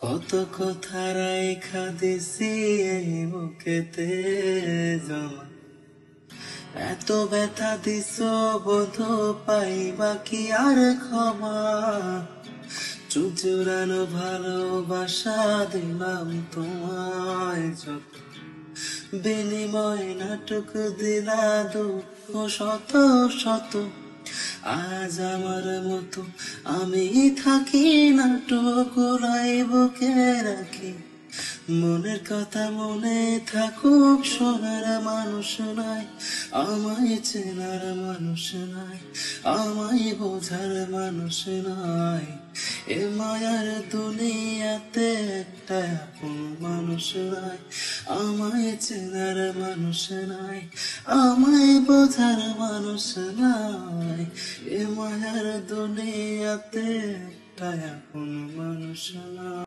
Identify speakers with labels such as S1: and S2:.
S1: কত কথা রাইখা দিছি এই বুকেতে জমা, এত ব্যথা দিছ বোধ পাইবা কি আর ক্ষমা। চুপ জুড়ানো ভালোবাসা দিলাম তোমায় যত, বিনিময় নাটক দিলা দুঃখ শত শত। আজ আমার মতো আমি থাকি নাটক ওরাই বুকে রাখি, মনের কথা মনে থাকুক শোনার মানুষ নাই, আমায় চেনার মানুষ নাই, আমায় বোঝার মানুষ নাই। এ মায়ার দুনিয়াতে একটা আপন মানুষ নাই, আমায় চেনার মানুষ নাই, আমায় বোঝার মানুষ নাই। এ মায়ার দুনিয়াতে একটা আপন মানুষ নাই।